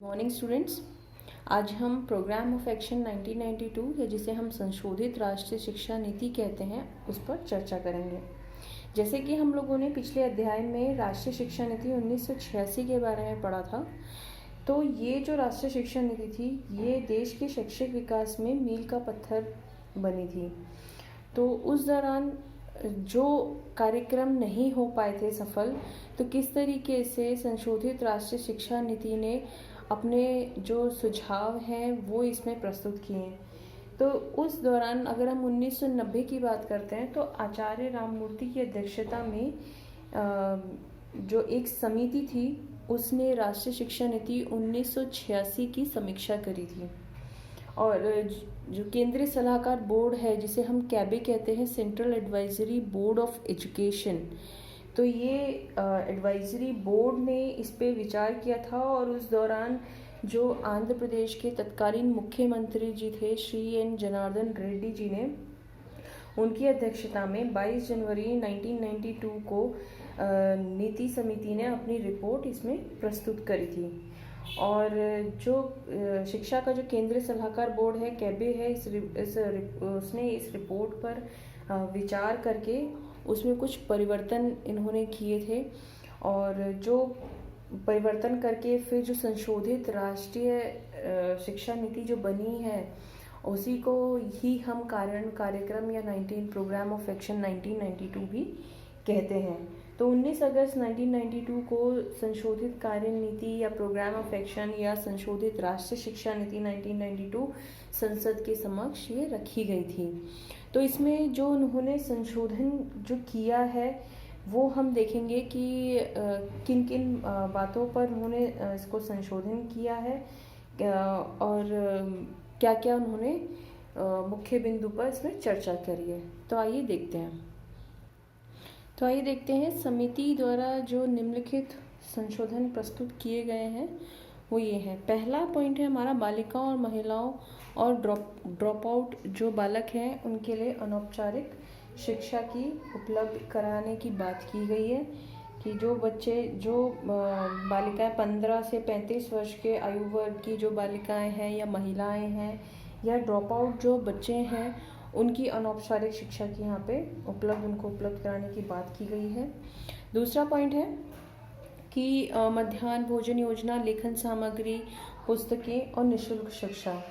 Morning students, आज हम programme of action 1992 या जिसे हम संशोधित राष्ट्रीय शिक्षा नीति कहते हैं उस पर चर्चा करेंगे। जैसे कि हम लोगों ने पिछले अध्याय में राष्ट्रीय शिक्षा नीति 1986 के बारे में पढ़ा था, तो ये जो राष्ट्रीय शिक्षा नीति थी ये देश के शैक्षिक विकास में मील का पत्थर बनी थी। तो उस दौरान जो कार्यक्रम नहीं हो पाए थे सफल, तो किस तरीके से संशोधित राष्ट्रीय शिक्षा नीति ने अपने जो सुझाव हैं वो इसमें प्रस्तुत किए हैं। तो उस दौरान अगर हम 1990 की बात करते हैं तो आचार्य राममूर्ति की अध्यक्षता में जो एक समिति थी उसने राष्ट्रीय शिक्षा नीति 1986 की समीक्षा करी थी। और जो केंद्रीय सलाहकार बोर्ड है जिसे हम कैबे कहते हैं, central advisory board of education, तो ये एडवाइजरी बोर्ड ने इस पे विचार किया था। और उस दौरान जो आंध्र प्रदेश के तत्कालीन मुख्यमंत्री जी थे श्री एन जनार्दन रेड्डी जी ने उनकी अध्यक्षता में 22 जनवरी 1992 को नीति समिति ने अपनी रिपोर्ट इसमें प्रस्तुत करी थी। और जो शिक्षा का जो केंद्रीय सलाहकार बोर्ड है, कैबे है, उसने इस रिपोर्ट पर विचार करके उसमें कुछ परिवर्तन इन्होंने किए थे। और जो परिवर्तन करके फिर जो संशोधित राष्ट्रीय शिक्षा नीति जो बनी है उसी को ही हम कार्यक्रम या 19 प्रोग्राम ऑफ एक्शन 1992 भी कहते हैं। तो 19 अगस्त 1992 को संशोधित कार्य नीति या प्रोग्राम ऑफ एक्शन या संशोधित राष्ट्रीय शिक्षा नीति 1992 संसद के समक्ष ये रखी गई थी। तो इसमें जो उन्होंने संशोधन जो किया है वो हम देखेंगे कि किन किन बातों पर उन्होंने इसको संशोधन किया है और क्या क्या उन्होंने मुख्य बिंदु पर इसमें चर्चा करी है। तो आइए देखते हैं समिति द्वारा जो निम्नलिखित संशोधन प्रस्तुत किए गए हैं वो ये है। पहला पॉइंट है हमारा, बालिकाओं और महिलाओं और ड्रॉप आउट जो बालक हैं उनके लिए अनौपचारिक शिक्षा की उपलब्ध कराने की बात की गई है कि जो बालिकाएं 15 से 35 वर्ष के आयु वर्ग की जो बालिकाएं हैं या महिलाएं हैं या ड्रॉप आउट जो बच्चे हैं उनकी अनौपचारिक शिक्षा की यहाँ पे उनको उपलब्ध कराने की बात की गई है। दूसरा पॉइंट है कि मध्याह्न भोजन योजना, लेखन सामग्री, पुस्तकें और निःशुल्क शिक्षा।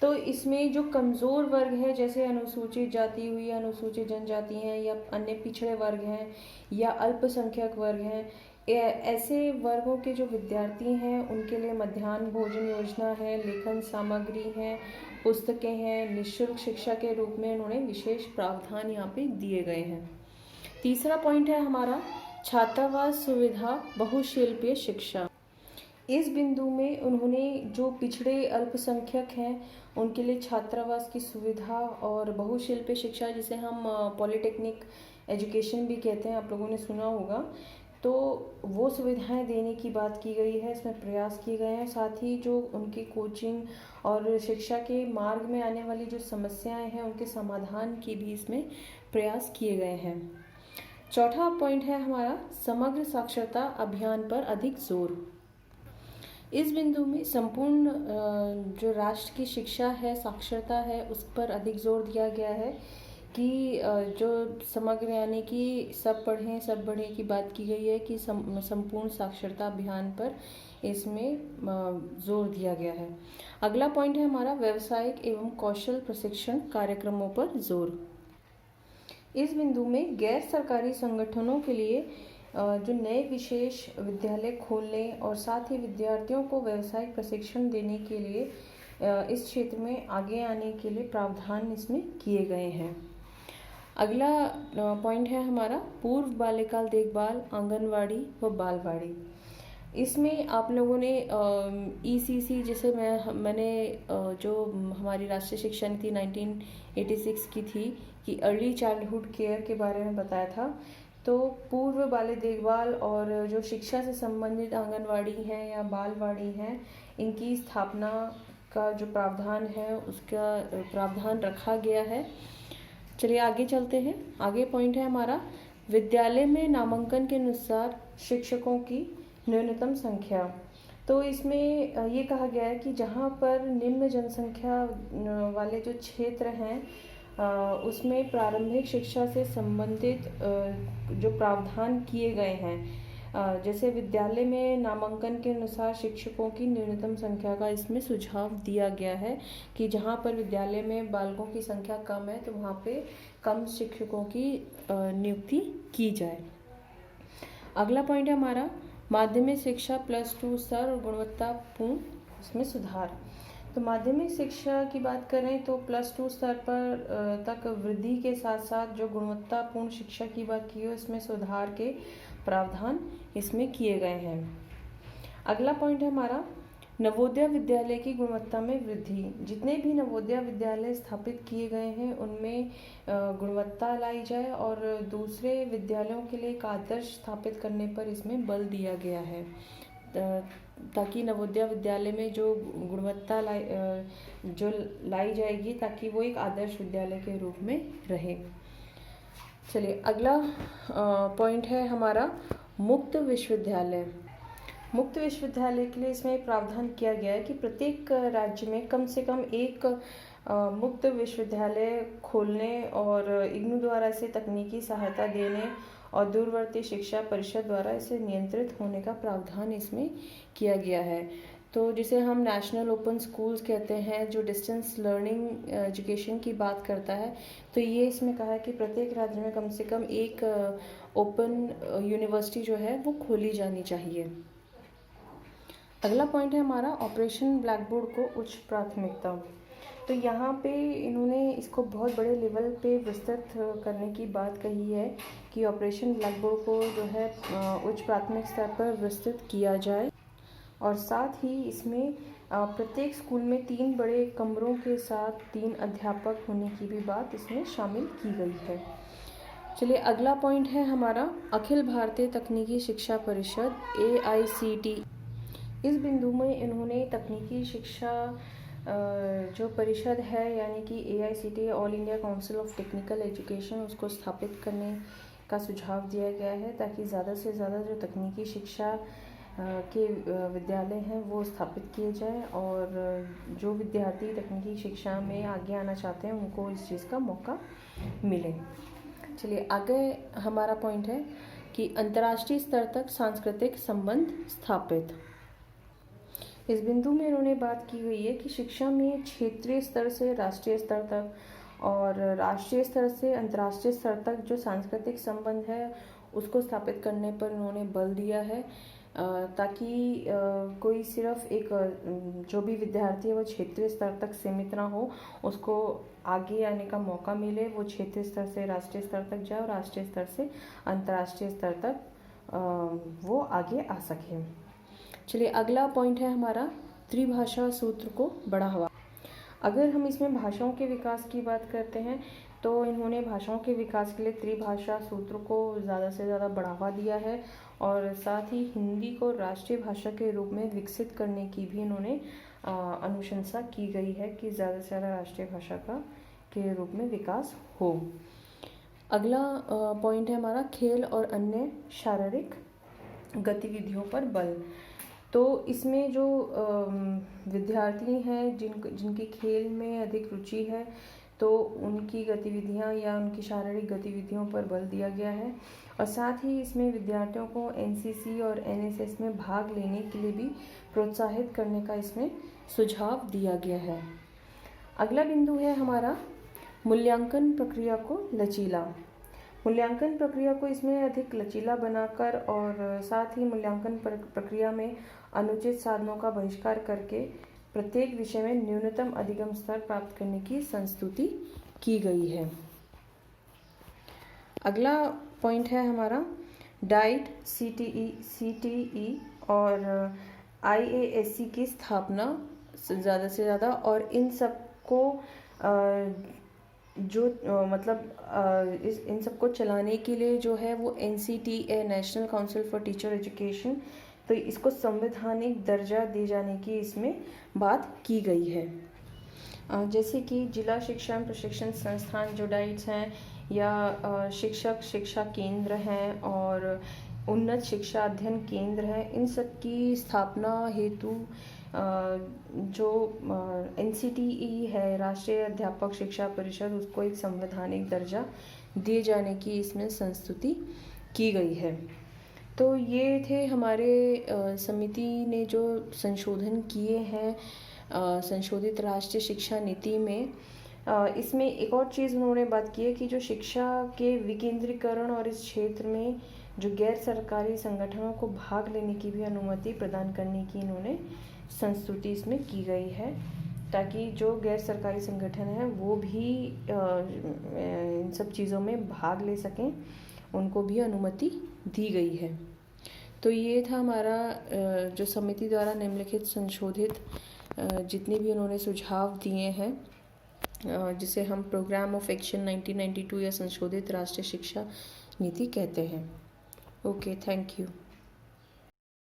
तो इसमें जो कमज़ोर वर्ग है जैसे अनुसूचित जाति हुई, अनुसूचित जनजाति हैं या अन्य पिछड़े वर्ग हैं या अल्पसंख्यक वर्ग हैं, ऐसे वर्गों के जो विद्यार्थी हैं उनके लिए मध्याह्न भोजन योजना है, लेखन सामग्री है, पुस्तकें हैं, निःशुल्क शिक्षा के रूप में उन्होंने विशेष प्रावधान यहाँ पे दिए गए हैं। तीसरा पॉइंट है हमारा, छात्रावास सुविधा, बहुशिल्पीय शिक्षा। इस बिंदु में उन्होंने जो पिछड़े अल्पसंख्यक हैं उनके लिए छात्रावास की सुविधा और बहुशिल्पीय शिक्षा जिसे हम पॉलिटेक्निक एजुकेशन भी कहते हैं, आप लोगों ने सुना होगा, तो वो सुविधाएं देने की बात की गई है, इसमें प्रयास किए गए हैं। साथ ही जो उनकी कोचिंग और शिक्षा के मार्ग में आने वाली जो समस्याएं हैं उनके समाधान की भी इसमें प्रयास किए गए हैं। चौथा पॉइंट है हमारा, समग्र साक्षरता अभियान पर अधिक जोर। इस बिंदु में संपूर्ण जो राष्ट्र की शिक्षा है, साक्षरता है, उस पर अधिक जोर दिया गया है कि जो समग्र यानी कि सब पढ़ें सब बढ़ें की बात की गई है कि संपूर्ण साक्षरता अभियान पर इसमें जोर दिया गया है। अगला पॉइंट है हमारा, व्यावसायिक एवं कौशल प्रशिक्षण कार्यक्रमों पर जोर। इस बिंदु में गैर सरकारी संगठनों के लिए जो नए विशेष विद्यालय खोलने और साथ ही विद्यार्थियों को व्यावसायिक प्रशिक्षण देने के लिए इस क्षेत्र में आगे आने के लिए प्रावधान इसमें किए गए हैं। अगला पॉइंट है हमारा, पूर्व बाल्यकाल देखभाल, आंगनवाड़ी व बालवाड़ी। इसमें आप लोगों ने ECC जैसे मैंने जो हमारी राष्ट्रीय शिक्षा नीति 1986 की थी कि अर्ली चाइल्डहुड केयर के बारे में बताया था। तो पूर्व बाल्य देखभाल और जो शिक्षा से संबंधित आंगनवाड़ी हैं या बालवाड़ी हैं, इनकी स्थापना का जो प्रावधान है उसका प्रावधान रखा गया है। चलिए आगे चलते हैं। आगे पॉइंट है हमारा, विद्यालय में नामांकन के अनुसार शिक्षकों की न्यूनतम संख्या। तो इसमें ये कहा गया है कि जहाँ पर निम्न जनसंख्या वाले जो क्षेत्र हैं उसमें प्रारंभिक शिक्षा से संबंधित जो प्रावधान किए गए हैं, जैसे विद्यालय में नामांकन के अनुसार शिक्षकों की न्यूनतम संख्या का इसमें सुझाव दिया गया है कि जहाँ पर विद्यालय में बालकों की संख्या कम है तो वहाँ पे कम शिक्षकों की नियुक्ति की जाए। अगला पॉइंट है हमारा माध्यमिक शिक्षा +2 स्तर और गुणवत्तापूर्ण उसमें सुधार। तो माध्यमिक शिक्षा की बात करें तो +2 स्तर पर तक वृद्धि के साथ साथ जो गुणवत्तापूर्ण शिक्षा की बात की है इसमें सुधार के प्रावधान इसमें किए गए हैं। अगला पॉइंट है हमारा नवोदय विद्यालय की गुणवत्ता में वृद्धि। जितने भी नवोदय विद्यालय स्थापित किए गए हैं उनमें गुणवत्ता लाई जाए और दूसरे विद्यालयों के लिए एक आदर्श स्थापित करने पर इसमें बल दिया गया है, ताकि नवोदय विद्यालय में जो गुणवत्ता लाई जाएगी ताकि वो एक आदर्श विद्यालय के रूप में रहे। चलिए अगला पॉइंट है हमारा मुक्त विश्वविद्यालय। मुक्त विश्वविद्यालय के लिए इसमें प्रावधान किया गया है कि प्रत्येक राज्य में कम से कम एक मुक्त विश्वविद्यालय खोलने और इग्नू द्वारा इसे तकनीकी सहायता देने और दूरवर्ती शिक्षा परिषद द्वारा इसे नियंत्रित होने का प्रावधान इसमें किया गया है। तो जिसे हम नेशनल ओपन स्कूल्स कहते हैं, जो डिस्टेंस लर्निंग एजुकेशन की बात करता है, तो ये इसमें कहा है कि प्रत्येक राज्य में कम से कम एक ओपन यूनिवर्सिटी जो है वो खोली जानी चाहिए। अगला पॉइंट है हमारा ऑपरेशन ब्लैक बोर्ड को उच्च प्राथमिकता। तो यहाँ पे इन्होंने इसको बहुत बड़े लेवल पे विस्तृत करने की बात कही है कि ऑपरेशन ब्लैक बोर्ड को जो है उच्च प्राथमिक स्तर पर विस्तृत किया जाए और साथ ही इसमें प्रत्येक स्कूल में 3 बड़े कमरों के साथ 3 अध्यापक होने की भी बात इसमें शामिल की गई है। चलिए अगला पॉइंट है हमारा अखिल भारतीय तकनीकी शिक्षा परिषद AICTE। इस बिंदु में इन्होंने तकनीकी शिक्षा जो परिषद है यानी कि AICTE all India council of technical education उसको स्थापित करने का सुझाव दिया गया है ताकि ज़्यादा से ज़्यादा जो तकनीकी शिक्षा के विद्यालय हैं वो स्थापित किए जाए और जो विद्यार्थी तकनीकी शिक्षा में आगे आना चाहते हैं उनको इस चीज़ का मौका मिले। चलिए आगे हमारा पॉइंट है कि अंतर्राष्ट्रीय स्तर तक सांस्कृतिक संबंध स्थापित। इस बिंदु में इन्होंने बात की हुई है कि शिक्षा में क्षेत्रीय स्तर से राष्ट्रीय स्तर तक और राष्ट्रीय स्तर से अंतर्राष्ट्रीय स्तर तक जो सांस्कृतिक संबंध है उसको स्थापित करने पर इन्होंने बल दिया है ताकि कोई सिर्फ एक जो भी विद्यार्थी है वो क्षेत्रीय स्तर तक सीमित ना हो, उसको आगे आने का मौका मिले, वो क्षेत्रीय स्तर से राष्ट्रीय स्तर तक जाए और राष्ट्रीय स्तर से अंतर्राष्ट्रीय स्तर तक वो आगे आ सके। चलिए अगला पॉइंट है हमारा त्रिभाषा सूत्र को बढ़ावा। अगर हम इसमें भाषाओं के विकास की बात करते हैं तो इन्होंने भाषाओं के विकास के लिए त्रिभाषा सूत्र को ज़्यादा से ज़्यादा बढ़ावा दिया है और साथ ही हिंदी को राष्ट्रीय भाषा के रूप में विकसित करने की भी इन्होंने अनुशंसा की गई है कि ज़्यादा से ज़्यादा राष्ट्रीय भाषा के रूप में विकास हो। अगला पॉइंट है हमारा खेल और अन्य शारीरिक गतिविधियों पर बल। तो इसमें जो विद्यार्थी हैं जिनकी खेल में अधिक रुचि है तो उनकी गतिविधियां या उनकी शारीरिक गतिविधियों पर बल दिया गया है और साथ ही इसमें विद्यार्थियों को NCC और NSS में भाग लेने के लिए भी प्रोत्साहित करने का इसमें सुझाव दिया गया है। अगला बिंदु है हमारा मूल्यांकन प्रक्रिया को लचीला। मूल्यांकन प्रक्रिया को इसमें अधिक लचीला बनाकर और साथ ही मूल्यांकन प्रक्रिया में अनुचित साधनों का बहिष्कार करके प्रत्येक विषय में न्यूनतम अधिगम स्तर प्राप्त करने की संस्तुति की गई है। अगला पॉइंट है हमारा डाइट, CTE और IASC की स्थापना ज़्यादा से ज़्यादा और इन सबको इन सबको चलाने के लिए जो है वो NCTA national council for teacher education, तो इसको संवैधानिक दर्जा दिए जाने की इसमें बात की गई है। जैसे कि जिला शिक्षा एवं प्रशिक्षण संस्थान जो डाइट्स हैं या शिक्षक शिक्षा केंद्र हैं और उन्नत शिक्षा अध्ययन केंद्र हैं, इन सब की स्थापना हेतु जो NCTE है, राष्ट्रीय अध्यापक शिक्षा परिषद, उसको एक संवैधानिक दर्जा दिए जाने की इसमें संस्तुति की गई है। तो ये थे हमारे समिति ने जो संशोधन किए हैं संशोधित राष्ट्रीय शिक्षा नीति में। इसमें एक और चीज़ उन्होंने बात की है कि जो शिक्षा के विकेंद्रीकरण और इस क्षेत्र में जो गैर सरकारी संगठनों को भाग लेने की भी अनुमति प्रदान करने की इन्होंने संस्तुति इसमें की गई है, ताकि जो गैर सरकारी संगठन हैं वो भी इन सब चीज़ों में भाग ले सकें, उनको भी अनुमति दी गई है। तो ये था हमारा जो समिति द्वारा निम्नलिखित संशोधित जितने भी उन्होंने सुझाव दिए हैं, जिसे हम प्रोग्राम ऑफ एक्शन 1992 या संशोधित राष्ट्रीय शिक्षा नीति कहते हैं। Okay, thank you.